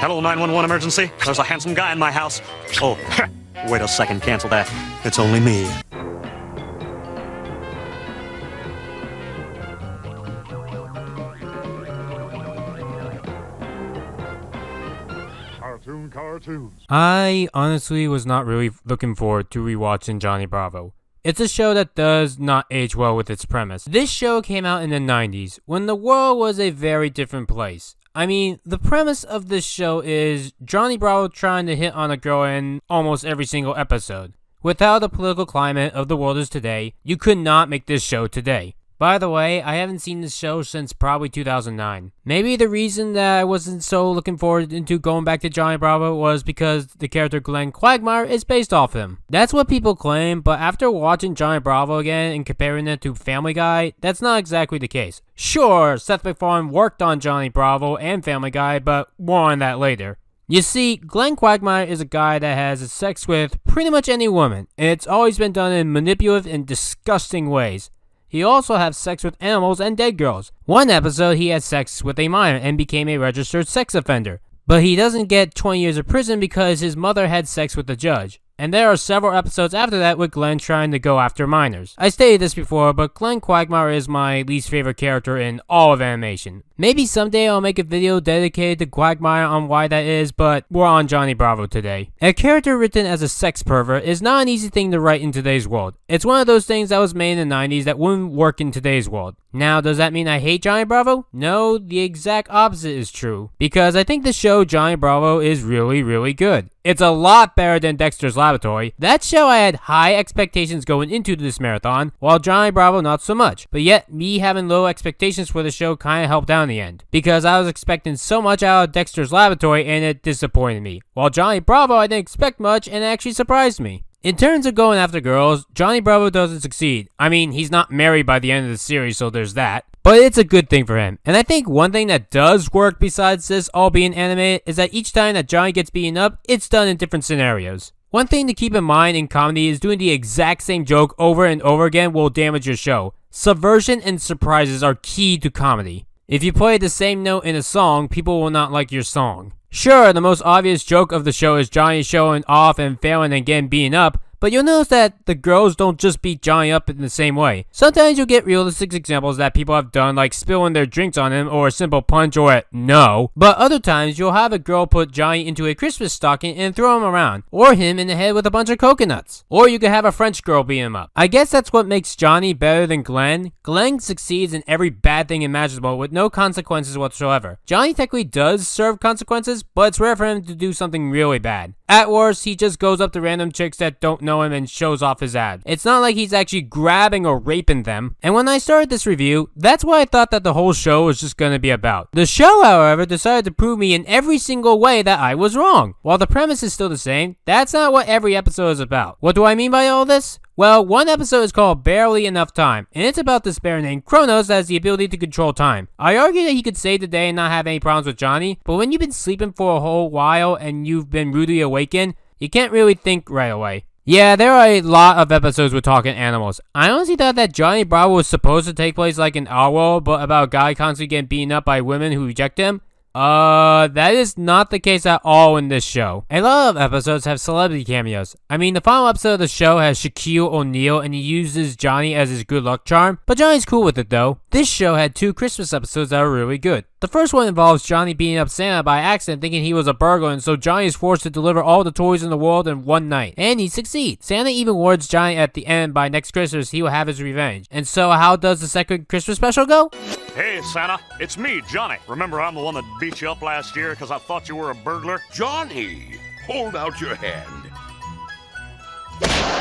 Hello, 911 emergency. There's a handsome guy in my house. Oh, wait a second, cancel that. It's only me. Cartoons. I honestly was not really looking forward to rewatching Johnny Bravo. It's a show that does not age well with its premise. This show came out in the 90s, when the world was a very different place. I mean, the premise of this show is Johnny Bravo trying to hit on a girl in almost every single episode. With how the political climate of the world is today, you could not make this show today. By the way, I haven't seen this show since probably 2009. Maybe the reason that I wasn't so looking forward into going back to Johnny Bravo was because the character Glenn Quagmire is based off him. That's what people claim, but after watching Johnny Bravo again and comparing it to Family Guy, that's not exactly the case. Sure, Seth MacFarlane worked on Johnny Bravo and Family Guy, but more on that later. You see, Glenn Quagmire is a guy that has sex with pretty much any woman, and it's always been done in manipulative and disgusting ways. He also has sex with animals and dead girls. One episode, he had sex with a minor and became a registered sex offender. But he doesn't get 20 years of prison because his mother had sex with the judge. And there are several episodes after that with Glenn trying to go after minors. I stated this before, but Glenn Quagmire is my least favorite character in all of animation. Maybe someday I'll make a video dedicated to Quagmire on why that is, but we're on Johnny Bravo today. A character written as a sex pervert is not an easy thing to write in today's world. It's one of those things that was made in the 90s that wouldn't work in today's world. Now, does that mean I hate Johnny Bravo? No, the exact opposite is true. Because I think the show Johnny Bravo is really, really good. It's a lot better than Dexter's Laboratory. That show I had high expectations going into this marathon, while Johnny Bravo not so much. But yet, me having low expectations for the show kinda helped out in the end. Because I was expecting so much out of Dexter's Laboratory and it disappointed me. While Johnny Bravo I didn't expect much and it actually surprised me. In terms of going after girls, Johnny Bravo doesn't succeed. I mean, he's not married by the end of the series, so there's that. But it's a good thing for him. And I think one thing that does work besides this all being animated is that each time that Johnny gets beaten up, it's done in different scenarios. One thing to keep in mind in comedy is doing the exact same joke over and over again will damage your show. Subversion and surprises are key to comedy. If you play the same note in a song, people will not like your song. Sure, the most obvious joke of the show is Johnny showing off and failing and getting beaten up, but you'll notice that the girls don't just beat Johnny up in the same way. Sometimes you'll get realistic examples that people have done, like spilling their drinks on him or a simple punch or a no. But other times you'll have a girl put Johnny into a Christmas stocking and throw him around, or him in the head with a bunch of coconuts. Or you could have a French girl beat him up. I guess that's what makes Johnny better than Glenn. Glenn succeeds in every bad thing imaginable with no consequences whatsoever. Johnny technically does serve consequences, but it's rare for him to do something really bad. At worst, he just goes up to random chicks that don't know him and shows off his abs. It's not like he's actually grabbing or raping them. And when I started this review, that's what I thought that the whole show was just gonna be about. The show, however, decided to prove me in every single way that I was wrong. While the premise is still the same, that's not what every episode is about. What do I mean by all this? Well, one episode is called Barely Enough Time, and it's about this bear named Kronos that has the ability to control time. I argue that he could save the day and not have any problems with Johnny, but when you've been sleeping for a whole while and you've been rudely awakened, you can't really think right away. Yeah, there are a lot of episodes with talking animals. I honestly thought that Johnny Bravo was supposed to take place like in our world, but about a guy constantly getting beaten up by women who reject him. That is not the case at all in this show. A lot of episodes have celebrity cameos. I mean, the final episode of the show has Shaquille O'Neal and he uses Johnny as his good luck charm, but Johnny's cool with it though. This show had 2 Christmas episodes that were really good. The first one involves Johnny beating up Santa by accident thinking he was a burglar, and so Johnny is forced to deliver all the toys in the world in one night. And he succeeds. Santa even warns Johnny at the end by next Christmas he will have his revenge. And so how does the second Christmas special go? Hey, Santa, it's me, Johnny. Remember I'm the one that beat you up last year because I thought you were a burglar? Johnny, hold out your hand.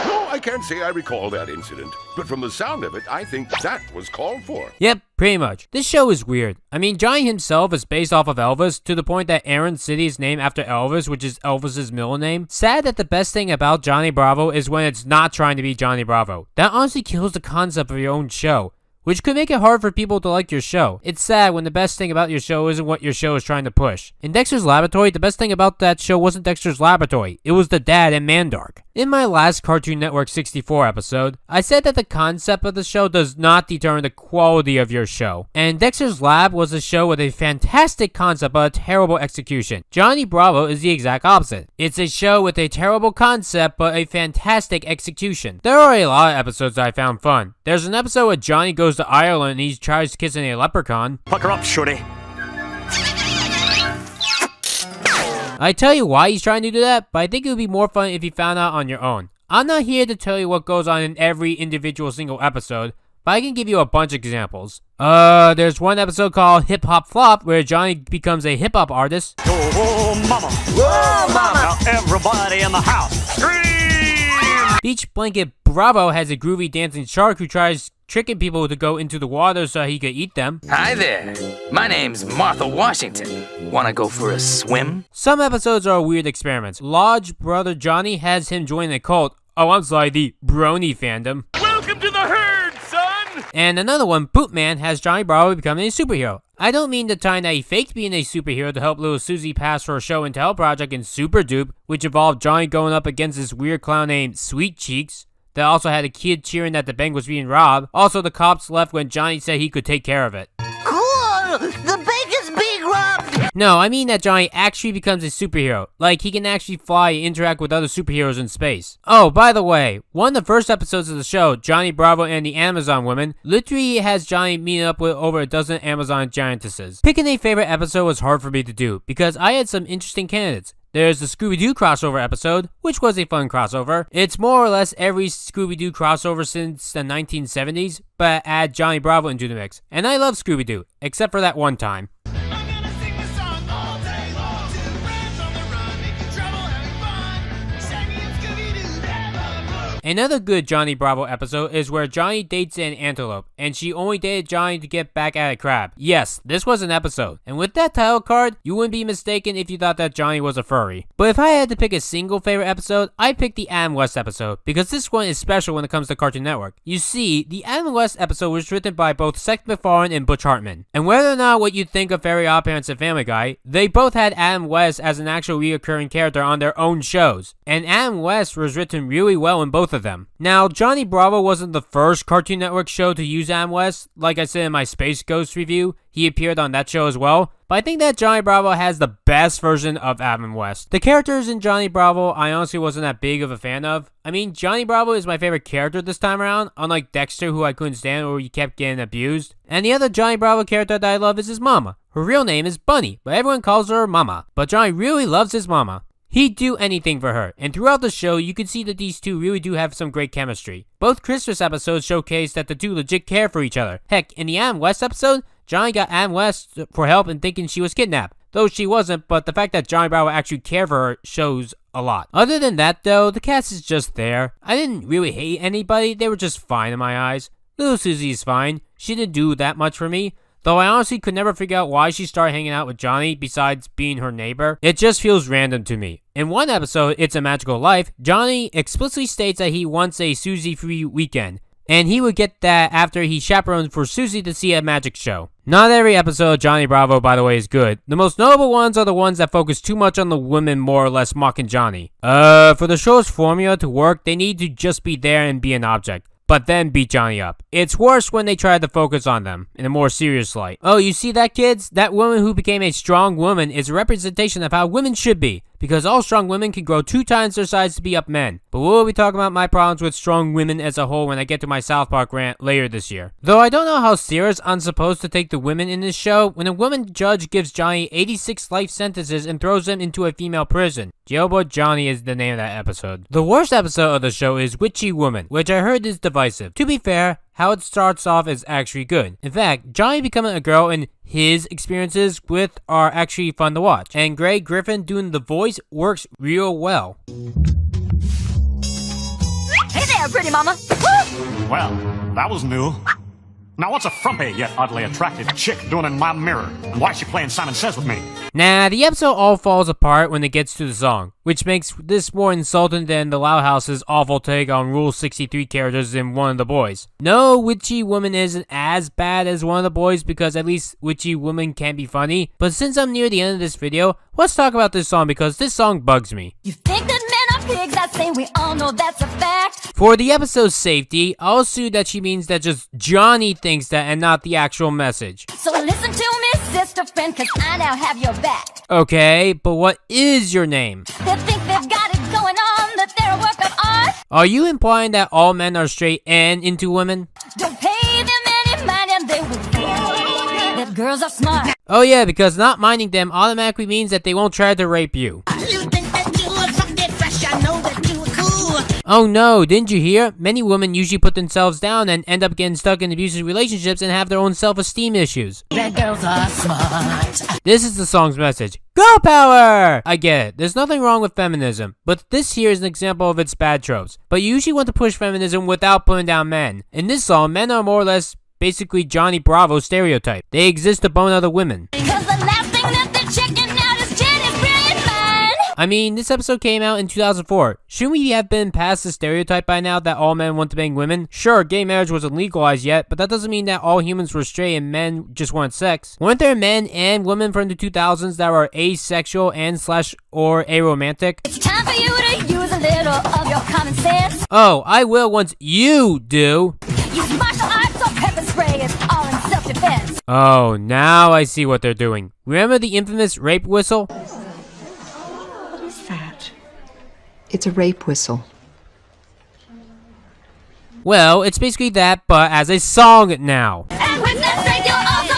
No, I can't say I recall that incident, but from the sound of it, I think that was called for. Yep, pretty much. This show is weird. I mean, Johnny himself is based off of Elvis, to the point that Aaron City is named after Elvis, which is Elvis's middle name. Sad that the best thing about Johnny Bravo is when it's not trying to be Johnny Bravo. That honestly kills the concept of your own show, which could make it hard for people to like your show. It's sad when the best thing about your show isn't what your show is trying to push. In Dexter's Laboratory, the best thing about that show wasn't Dexter's Laboratory. It was the dad and Mandark. In my last Cartoon Network 64 episode, I said that the concept of the show does not determine the quality of your show. And Dexter's Lab was a show with a fantastic concept but a terrible execution. Johnny Bravo is the exact opposite. It's a show with a terrible concept but a fantastic execution. There are a lot of episodes that I found fun. There's an episode where Johnny goes to Ireland and he tries kissing a leprechaun. Pucker up, shorty. I tell you why he's trying to do that, but I think it would be more fun if you found out on your own. I'm not here to tell you what goes on in every individual single episode, but I can give you a bunch of examples. There's one episode called Hip Hop Flop where Johnny becomes a hip hop artist. Whoa, mama. Whoa, mama. Now everybody in the house, scream! Beach Blanket Bravo has a groovy dancing shark who tries tricking people to go into the water so he could eat them. Hi there. My name's Martha Washington. Wanna go for a swim? Some episodes are weird experiments. Lodge Brother Johnny has him join a cult. Oh, I'm sorry, the Brony fandom. Welcome to the herd, son! And another one, Bootman, has Johnny Bravo becoming a superhero. I don't mean the time that he faked being a superhero to help little Susie pass for a show and tell project in Super Dupe, which involved Johnny going up against this weird clown named Sweet Cheeks. That also had a kid cheering that the bank was being robbed. Also, the cops left when Johnny said he could take care of it. Cool! The bank is being robbed! No, I mean that Johnny actually becomes a superhero. Like, he can actually fly and interact with other superheroes in space. Oh, by the way, one of the first episodes of the show, Johnny Bravo and the Amazon Women, literally has Johnny meeting up with over a dozen Amazon giantesses. Picking a favorite episode was hard for me to do, because I had some interesting candidates. There's the Scooby-Doo crossover episode, which was a fun crossover. It's more or less every Scooby-Doo crossover since the 1970s, but add Johnny Bravo into the mix. And I love Scooby-Doo, except for that one time. Another good Johnny Bravo episode is where Johnny dates an antelope, and she only dated Johnny to get back at a crab. Yes, this was an episode. And with that title card, you wouldn't be mistaken if you thought that Johnny was a furry. But if I had to pick a single favorite episode, I'd pick the Adam West episode, because this one is special when it comes to Cartoon Network. You see, the Adam West episode was written by both Seth MacFarlane and Butch Hartman. And whether or not what you think of Very Odd Parents and Family Guy, they both had Adam West as an actual reoccurring character on their own shows. And Adam West was written really well in both of them. Now, Johnny Bravo wasn't the first Cartoon Network show to use Adam West. Like I said in my Space Ghost review, he appeared on that show as well. But I think that Johnny Bravo has the best version of Adam West. The characters in Johnny Bravo, I honestly wasn't that big of a fan of. I mean, Johnny Bravo is my favorite character this time around, unlike Dexter, who I couldn't stand or he kept getting abused. And the other Johnny Bravo character that I love is his mama. Her real name is Bunny, but everyone calls her Mama. But Johnny really loves his mama. He'd do anything for her, and throughout the show, you can see that these two really do have some great chemistry. Both Christmas episodes showcase that the two legit care for each other. Heck, in the Adam West episode, Johnny got Adam West for help in thinking she was kidnapped. Though she wasn't, but the fact that Johnny Bravo actually cared for her shows a lot. Other than that though, the cast is just there. I didn't really hate anybody, they were just fine in my eyes. Little Susie is fine, she didn't do that much for me. Though I honestly could never figure out why she started hanging out with Johnny besides being her neighbor. It just feels random to me. In one episode, It's a Magical Life, Johnny explicitly states that he wants a Susie-free weekend. And he would get that after he chaperones for Susie to see a magic show. Not every episode of Johnny Bravo, by the way, is good. The most notable ones are the ones that focus too much on the women more or less mocking Johnny. For the show's formula to work, they need to just be there and be an object. But then beat Johnny up. It's worse when they try to focus on them in a more serious light. Oh, you see that, kids? That woman who became a strong woman is a representation of how women should be. Because all strong women can grow 2 times their size to be up men. But we'll be talking about my problems with strong women as a whole when I get to my South Park rant later this year. Though I don't know how serious I'm supposed to take the women in this show when a woman judge gives Johnny 86 life sentences and throws him into a female prison. Jailbird Johnny is the name of that episode. The worst episode of the show is Witchy Woman, which I heard is divisive. To be fair, how it starts off is actually good. In fact, Johnny becoming a girl and his experiences with are actually fun to watch. And Greg Griffin doing the voice works real well. Hey there, pretty mama! Well, that was new. Now what's a frumpy yet oddly attractive chick doing in my mirror? And why is she playing Simon Says with me? Nah, the episode all falls apart when it gets to the song, which makes this more insulting than the Loud House's awful take on Rule 63 characters in One of the Boys. No, Witchy Woman isn't as bad as One of the Boys because at least Witchy Woman can be funny, but since I'm near the end of this video, let's talk about this song because this song bugs me. You think that men are pigs that sing, we all know that's a fact. For the episode's safety, I'll assume that she means that just Johnny thinks that and not the actual message. So listen to me, sister friend, cause I now have your back. Okay, but what is your name? They think they've got it going on, that they're a work of art. Are you implying that all men are straight and into women? Don't pay them any mind and they will think that girls are smart. Oh yeah, because not minding them automatically means that they won't try to rape you. You think that you are something fresh? I know that you are cool. Oh no, didn't you hear? Many women usually put themselves down and end up getting stuck in abusive relationships and have their own self-esteem issues. That girls are smart. This is the song's message. Girl power! I get it, there's nothing wrong with feminism, but this here is an example of its bad tropes. But you usually want to push feminism without putting down men. In this song, men are more or less basically Johnny Bravo stereotype. They exist to bone other women. Cause the last thing that they're checking out is Jenny's brilliant mind. I mean, this episode came out in 2004. Shouldn't we have been past the stereotype by now that all men want to bang women? Sure, gay marriage wasn't legalized yet, but that doesn't mean that all humans were straight and men just want sex. Weren't there men and women from the 2000s that were asexual and / or aromantic? It's time for you to use a little of your common sense. Oh, I will once you do. Use martial arts or pepper spray, it's all in self-defense. Oh, now I see what they're doing. Remember the infamous rape whistle? What is that? It's a rape whistle. Well, it's basically that, but as a song now. And with that strength, you'll also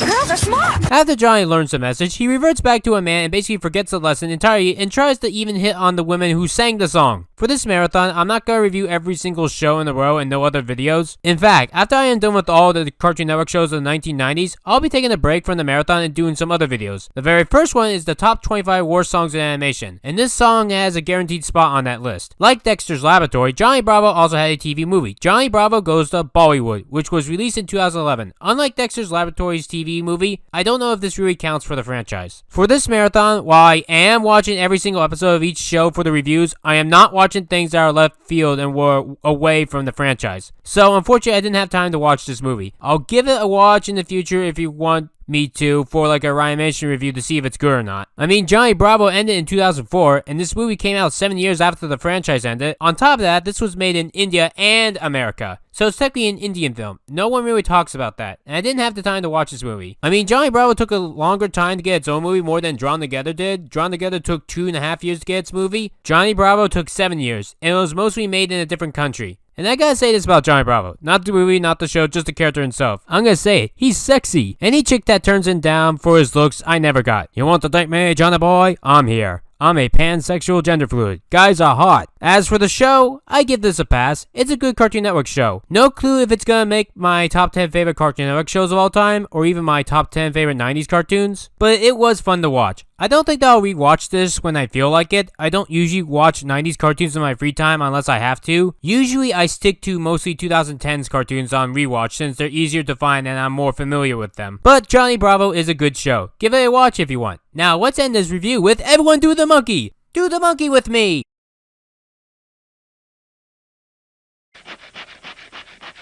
know girls are smart. After Johnny learns the message, he reverts back to a man and basically forgets the lesson entirely and tries to even hit on the women who sang the song. For this marathon, I'm not going to review every single show in a row and no other videos. In fact, after I am done with all the Cartoon Network shows of the 1990s, I'll be taking a break from the marathon and doing some other videos. The very first one is the top 25 worst songs in animation, and this song has a guaranteed spot on that list. Like Dexter's Laboratory, Johnny Bravo also had a TV movie, Johnny Bravo Goes to Bollywood, which was released in 2011. Unlike Dexter's Laboratory's TV movie, I don't know if this really counts for the franchise. For this marathon, while I am watching every single episode of each show for the reviews, I am not watching things that are left field and were away from the franchise. So unfortunately, I didn't have time to watch this movie. I'll give it a watch in the future if you want me to for like a Ryanimation review to see if it's good or not. I mean, Johnny Bravo ended in 2004, and this movie came out 7 years after the franchise ended. On top of that, this was made in India and America, so it's technically an Indian film. No one really talks about that, and I didn't have the time to watch this movie. I mean, Johnny Bravo took a longer time to get its own movie more than Drawn Together did. Drawn Together took 2.5 years to get its movie. Johnny Bravo took 7 years, and it was mostly made in a different country. And I gotta say this about Johnny Bravo. Not the movie, not the show, just the character himself. I'm gonna say it. He's sexy. Any chick that turns him down for his looks, I never got. You want to date me, Johnny boy? I'm here. I'm a pansexual gender fluid. Guys are hot. As for the show, I give this a pass. It's a good Cartoon Network show. No clue if it's gonna make my top 10 favorite Cartoon Network shows of all time, or even my top 10 favorite 90s cartoons, but it was fun to watch. I don't think that I'll rewatch this when I feel like it. I don't usually watch 90s cartoons in my free time unless I have to. Usually I stick to mostly 2010s cartoons on rewatch since they're easier to find and I'm more familiar with them. But Johnny Bravo is a good show. Give it a watch if you want. Now let's end this review with everyone do the monkey! Do the monkey with me!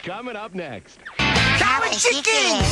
Coming up next. Chicken!